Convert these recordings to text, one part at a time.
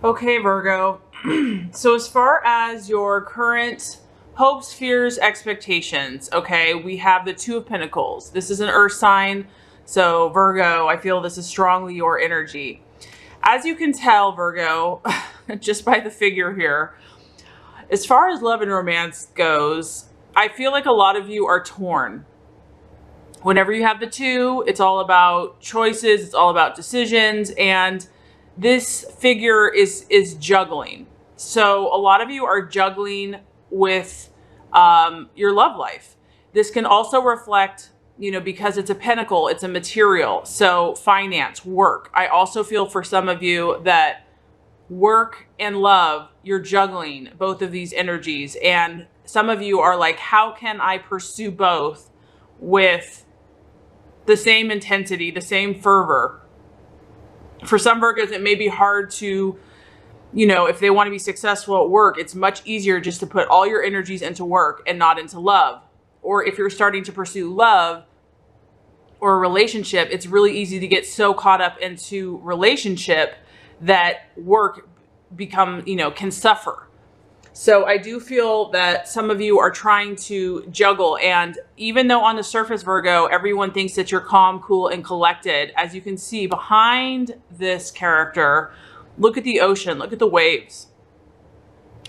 Okay, Virgo. So as far as your current hopes, fears, expectations, okay, we have the Two of Pentacles. This is an earth sign. So Virgo, I feel this is strongly your energy. As you can tell, Virgo, just by the figure here, as far as love and romance goes, I feel like a lot of you are torn. Whenever you have the two, it's all about choices, it's all about decisions, and this figure is juggling. So a lot of you are juggling with your love life. This can also reflect, because it's a pentacle, it's a material. So finance, work. I also feel for some of you that work and love, you're juggling both of these energies. And some of you are like, how can I pursue both with the same intensity, the same fervor? For some Virgos, it may be hard to, if they want to be successful at work, it's much easier just to put all your energies into work and not into love. Or if you're starting to pursue love or a relationship, it's really easy to get so caught up into relationship that work can suffer. So I do feel that some of you are trying to juggle. And even though on the surface, Virgo, everyone thinks that you're calm, cool, and collected, as you can see behind this character, look at the ocean, look at the waves.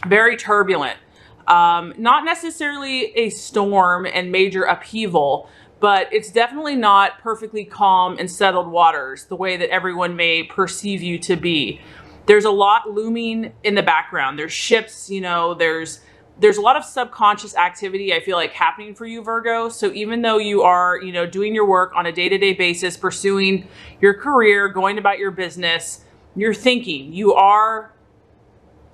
Very turbulent. Not necessarily a storm and major upheaval, but it's definitely not perfectly calm and settled waters the way that everyone may perceive you to be. There's a lot looming in the background. There's ships, there's a lot of subconscious activity, I feel like, happening for you, Virgo. So even though you are, doing your work on a day-to-day basis, pursuing your career, going about your business, you're thinking, you are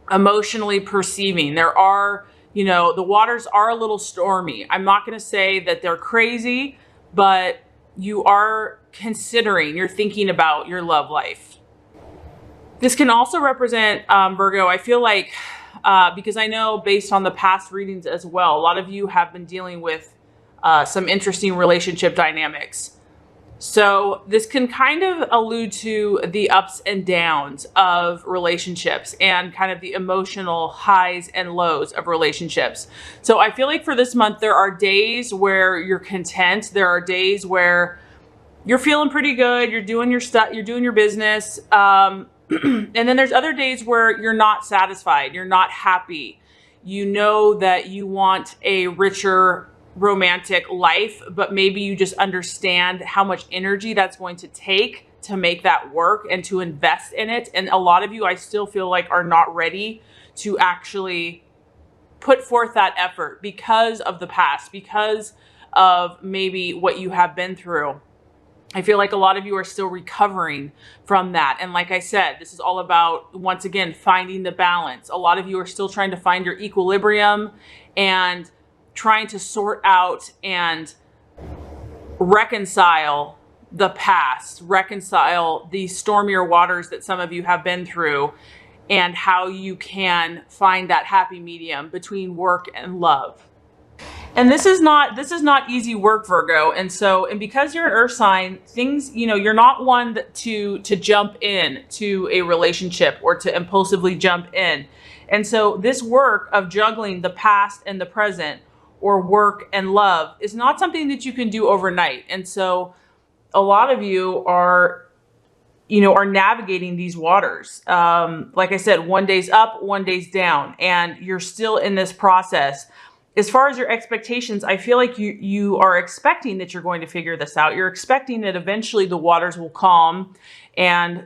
emotionally perceiving. There are, the waters are a little stormy. I'm not going to say that they're crazy, but you are considering, you're thinking about your love life. This can also represent, Virgo, I feel like, because I know based on the past readings as well, a lot of you have been dealing with some interesting relationship dynamics. So this can kind of allude to the ups and downs of relationships and kind of the emotional highs and lows of relationships. So I feel like for this month, there are days where you're content. There are days where you're feeling pretty good. You're doing your stuff. You're doing your business. And then there's other days where you're not satisfied. You're not happy. You know that you want a richer romantic life, but maybe you just understand how much energy that's going to take to make that work and to invest in it. And a lot of you, I still feel like, are not ready to actually put forth that effort because of the past, because of maybe what you have been through. I feel like a lot of you are still recovering from that. And like I said, this is all about, once again, finding the balance. A lot of you are still trying to find your equilibrium and trying to sort out and reconcile the past, reconcile the stormier waters that some of you have been through, and how you can find that happy medium between work and love. And this is not easy work, Virgo. And because you're an earth sign, things, you're not one to jump in to a relationship or to impulsively jump in. And so this work of juggling the past and the present, or work and love, is not something that you can do overnight. And so a lot of you are navigating these waters. Like I said, one day's up, one day's down, and you're still in this process. As far as your expectations, I feel like you are expecting that you're going to figure this out. You're expecting that eventually the waters will calm and,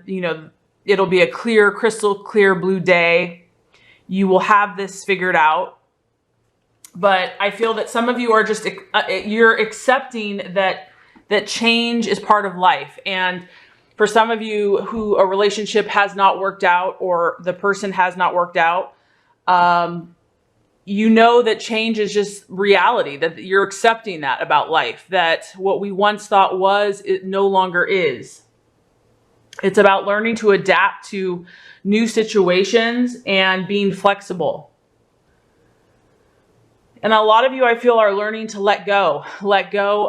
it'll be a clear, crystal clear blue day. You will have this figured out. But I feel that some of you are just, you're accepting that change is part of life. And for some of you who a relationship has not worked out, or the person has not worked out, that change is just reality, that you're accepting that about life, that what we once thought was, it no longer is. It's about learning to adapt to new situations and being flexible. And a lot of you, I feel, are learning to let go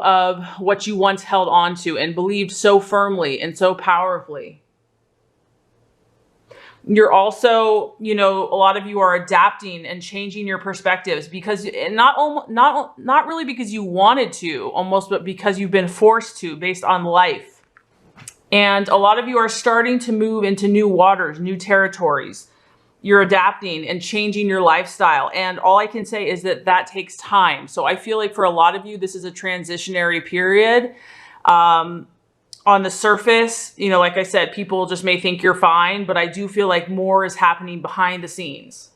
of what you once held on to and believed so firmly and so powerfully. You're also, you know, a lot of you are adapting and changing your perspectives because not really because you wanted to almost, but because you've been forced to based on life. And a lot of you are starting to move into new waters, new territories. You're adapting and changing your lifestyle. And all I can say is that that takes time. So I feel like for a lot of you, this is a transitionary period. On the surface, you know, like I said, people just may think you're fine, but I do feel like more is happening behind the scenes.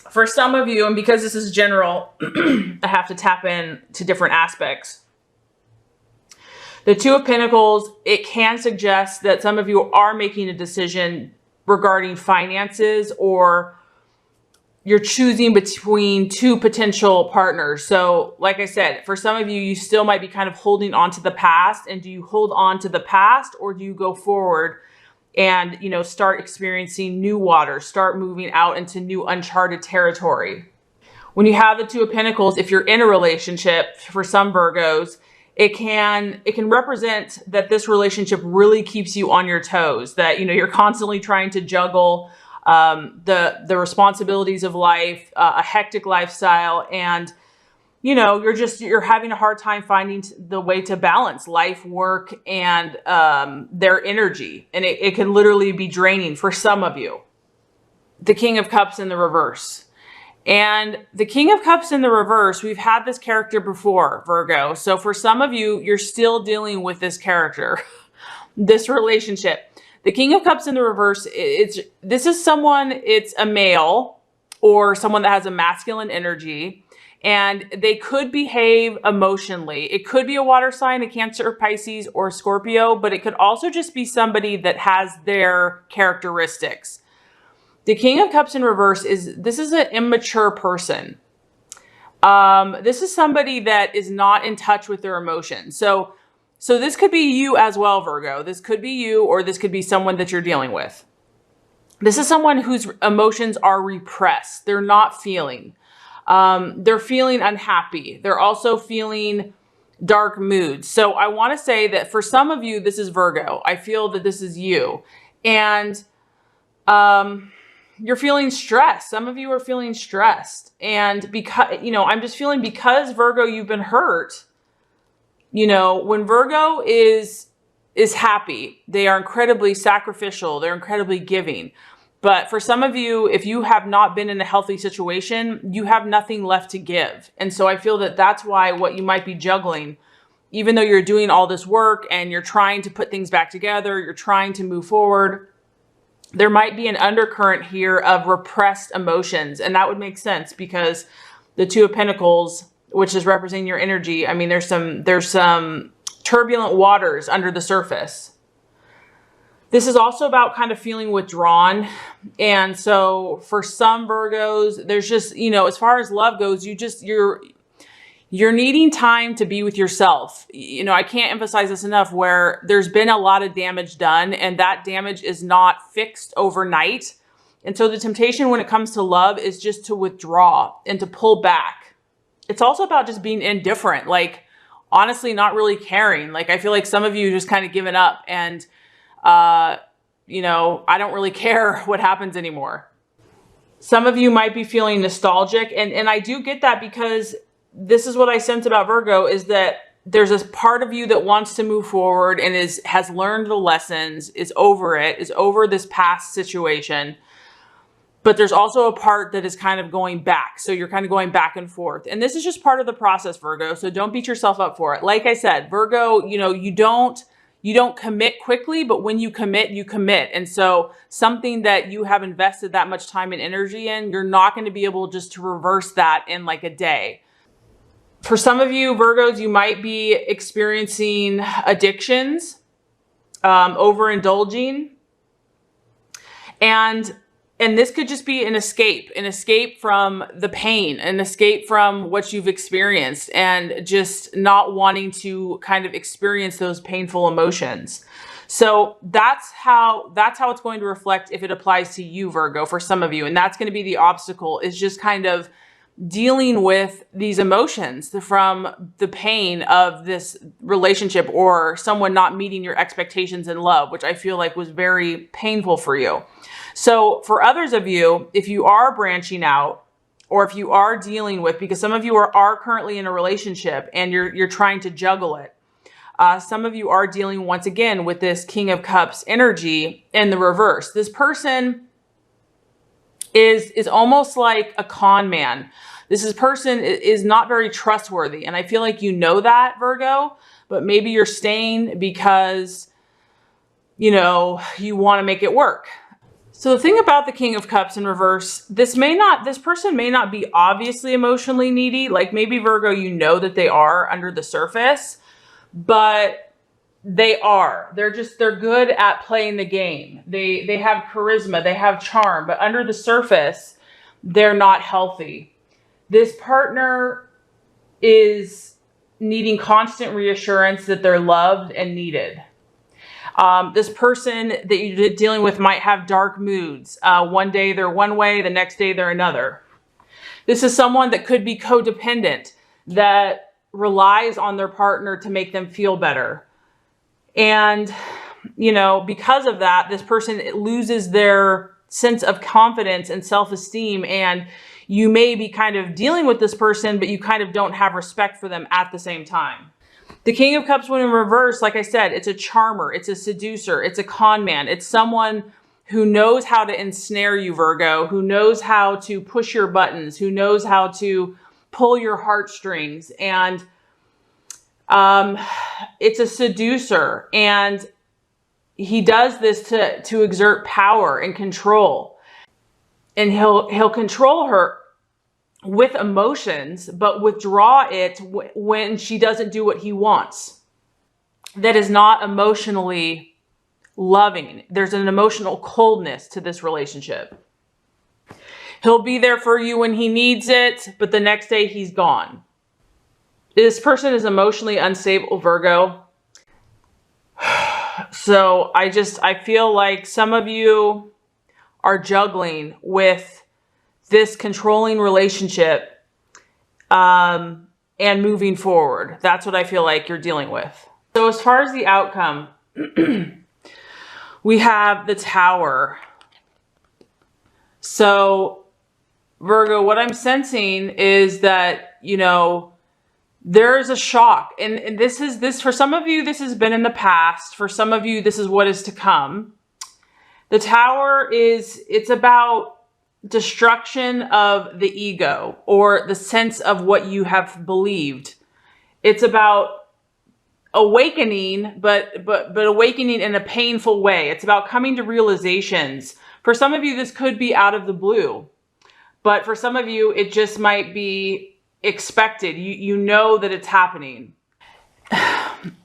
For some of you, and because this is general, I have to tap in to different aspects. The Two of Pentacles, it can suggest that some of you are making a decision regarding finances, or you're choosing between two potential partners. So like I said, for some of you, you still might be kind of holding on to the past. And do you hold on to the past, or do you go forward and, you know, start experiencing new waters, start moving out into new uncharted territory? When you have the Two of Pentacles, if you're in a relationship, for some Virgos, it can represent that this relationship really keeps you on your toes, that, you know, you're constantly trying to juggle the responsibilities of life, a hectic lifestyle. And, you know, you're having a hard time finding the way to balance life, work, and their energy. And it can literally be draining for some of you. The King of Cups in the reverse. And the King of Cups in the reverse, we've had this character before, Virgo. So for some of you, you're still dealing with this character, this relationship. The King of Cups in the reverse, this is someone, it's a male or someone that has a masculine energy, and they could behave emotionally. It could be a water sign, a Cancer, Pisces, or Scorpio, but it could also just be somebody that has their characteristics. The King of Cups in reverse this is an immature person. This is somebody that is not in touch with their emotions. So this could be you as well, Virgo. This could be you, or this could be someone that you're dealing with. This is someone whose emotions are repressed. They're not feeling. They're feeling unhappy. They're also feeling dark moods. So I want to say that for some of you, this is Virgo. I feel that this is you. And you're feeling stressed. Some of you are feeling stressed. And because, you know, I'm just feeling because Virgo, you've been hurt. You know, when Virgo is happy, they are incredibly sacrificial. They're incredibly giving. But for some of you, if you have not been in a healthy situation, you have nothing left to give. And so I feel that that's why what you might be juggling, even though you're doing all this work and you're trying to put things back together, you're trying to move forward, there might be an undercurrent here of repressed emotions. And that would make sense because the Two of Pentacles, which is representing your energy, I mean, there's some turbulent waters under the surface. This is also about kind of feeling withdrawn. And so for some Virgos, there's just, you know, as far as love goes, you're needing time to be with yourself. You know, I can't emphasize this enough, where there's been a lot of damage done and that damage is not fixed overnight. And so the temptation when it comes to love is just to withdraw and to pull back. It's also about just being indifferent, like honestly, not really caring. Like, I feel like some of you just kind of given up and, you know, I don't really care what happens anymore. Some of you might be feeling nostalgic, and I do get that, because this is what I sense about Virgo, is that there's this part of you that wants to move forward and has learned the lessons, is over this past situation. But there's also a part that is kind of going back. So you're kind of going back and forth. And this is just part of the process, Virgo. So don't beat yourself up for it. Like I said, Virgo, you know, you don't commit quickly, but when you commit, you commit. And so something that you have invested that much time and energy in, you're not going to be able just to reverse that in like a day. For some of you Virgos, you might be experiencing addictions, overindulging, and this could just be an escape from the pain, an escape from what you've experienced, and just not wanting to kind of experience those painful emotions. So that's how it's going to reflect if it applies to you, Virgo, for some of you. And that's going to be the obstacle, is just kind of dealing with these emotions from the pain of this relationship, or someone not meeting your expectations in love, which I feel like was very painful for you. So for others of you, if you are branching out, or if you are dealing with, because some of you are currently in a relationship and you're trying to juggle it. Some of you are dealing once again with this King of Cups energy in the reverse. This person is almost like a con man. Person is not very trustworthy. And I feel like you know that, Virgo, but maybe you're staying because, you know, you want to make it work. So the thing about the King of Cups in reverse, this person may not be obviously emotionally needy. Like maybe Virgo, you know that they are under the surface, but they are. They're good at playing the game. They have charisma, they have charm, but under the surface, they're not healthy. This partner is needing constant reassurance that they're loved and needed. This person that you're dealing with might have dark moods. One day they're one way, the next day they're another. This is someone that could be codependent, that relies on their partner to make them feel better. And, you know, because of that, this person loses their sense of confidence and self-esteem. And you may be kind of dealing with this person, but you kind of don't have respect for them at the same time. The King of Cups, when in reverse, like I said, it's a charmer, it's a seducer, it's a con man. It's someone who knows how to ensnare you, Virgo, who knows how to push your buttons, who knows how to pull your heartstrings. And it's a seducer, and he does this to exert power and control. And he'll control her with emotions, but withdraw it when she doesn't do what he wants. That is not emotionally loving. There's an emotional coldness to this relationship. He'll be there for you when he needs it, but the next day he's gone. This person is emotionally unstable, Virgo. So I feel like some of you are juggling with this controlling relationship and moving forward. That's what I feel like you're dealing with. So as far as the outcome, we have the Tower. So Virgo, what I'm sensing is that, you know, there's a shock. And this for some of you, this has been in the past. For some of you, this is what is to come. The Tower it's about destruction of the ego or the sense of what you have believed. It's about awakening, but awakening in a painful way. It's about coming to realizations. For some of you, this could be out of the blue, but for some of you, it just might be expected. You know that it's happening.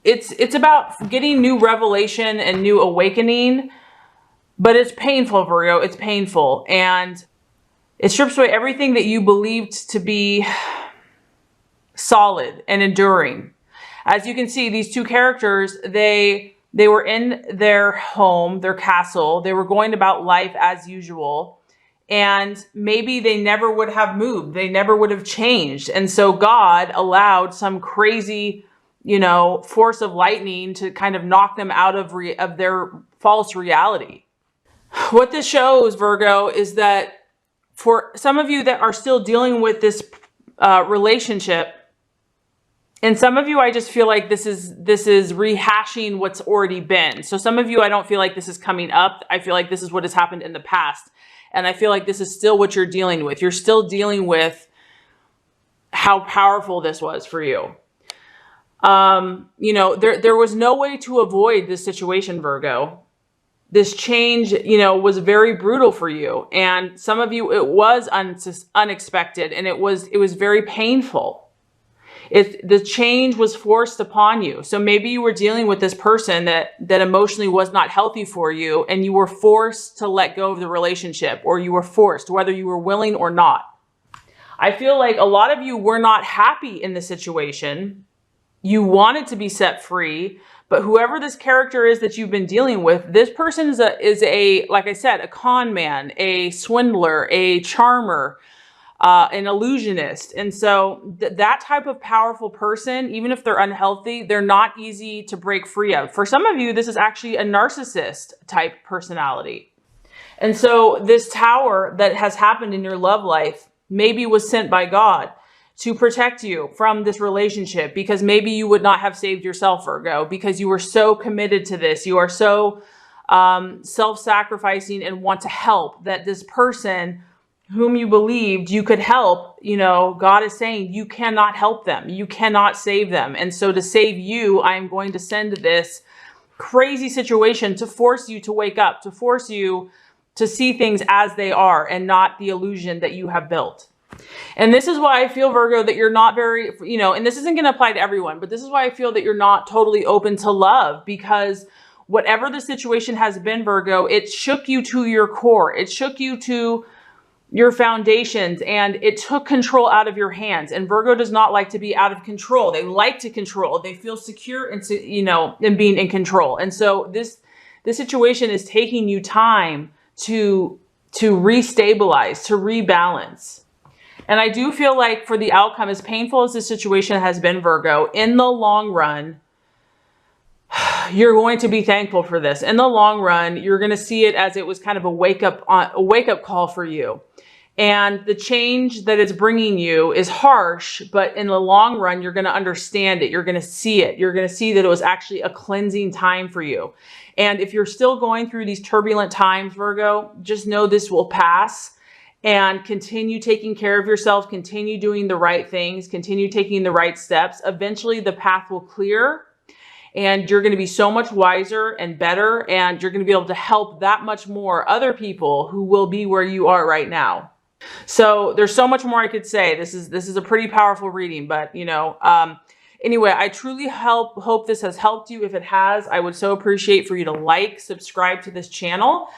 It's about getting new revelation and new awakening, but it's painful, Virgo. It's painful. And it strips away everything that you believed to be solid and enduring. As you can see, these two characters, they were in their home, their castle. They were going about life as usual. And maybe they never would have moved. They never would have changed. And so God allowed some crazy, you know, force of lightning to kind of knock them out of their false reality. What this shows, Virgo, is that for some of you that are still dealing with this relationship, and some of you, I just feel like this is rehashing what's already been. So some of you, I don't feel like this is coming up. I feel like this is what has happened in the past. And I feel like this is still what you're dealing with. You're still dealing with how powerful this was for you. You know, there was no way to avoid this situation, Virgo. This change, you know, was very brutal for you. And some of you, it was unexpected, and it was very painful. The change was forced upon you. So maybe you were dealing with this person that emotionally was not healthy for you, and you were forced to let go of the relationship, or you were forced, whether you were willing or not. I feel like a lot of you were not happy in the situation. You wanted to be set free, but whoever this character is that you've been dealing with, this person is a like I said, a con man, a swindler, a charmer, an illusionist. And so that type of powerful person, even if they're unhealthy, they're not easy to break free of. For some of you, this is actually a narcissist type personality. And so this tower that has happened in your love life maybe was sent by God to protect you from this relationship, because maybe you would not have saved yourself, Virgo, because you were so committed to this. You are so self-sacrificing and want to help, that this person whom you believed you could help, you know, God is saying you cannot help them. You cannot save them. And so to save you, I am going to send this crazy situation to force you to wake up, to force you to see things as they are and not the illusion that you have built. And this is why I feel, Virgo, that you're not very, you know, and this isn't going to apply to everyone, but this is why I feel that you're not totally open to love, because whatever the situation has been, Virgo, it shook you to your core. It shook you to your foundations, and it took control out of your hands. And Virgo does not like to be out of control. They like to control. They feel secure in, you know, in being in control. And so this situation is taking you time to restabilize, to rebalance. And I do feel like for the outcome, as painful as this situation has been, Virgo, in the long run, you're going to be thankful for this. In the long run, you're going to see it as it was kind of a wake up call for you. And the change that it's bringing you is harsh, but in the long run, you're going to understand it. You're going to see it. You're going to see that it was actually a cleansing time for you. And if you're still going through these turbulent times, Virgo, just know this will pass, and continue taking care of yourself, continue doing the right things, continue taking the right steps. Eventually the path will clear, and you're going to be so much wiser and better, and you're going to be able to help that much more other people who will be where you are right now. So there's so much more I could say. This is a pretty powerful reading, but you know, anyway, I truly hope this has helped you. If it has, I would so appreciate for you to like, subscribe to this channel.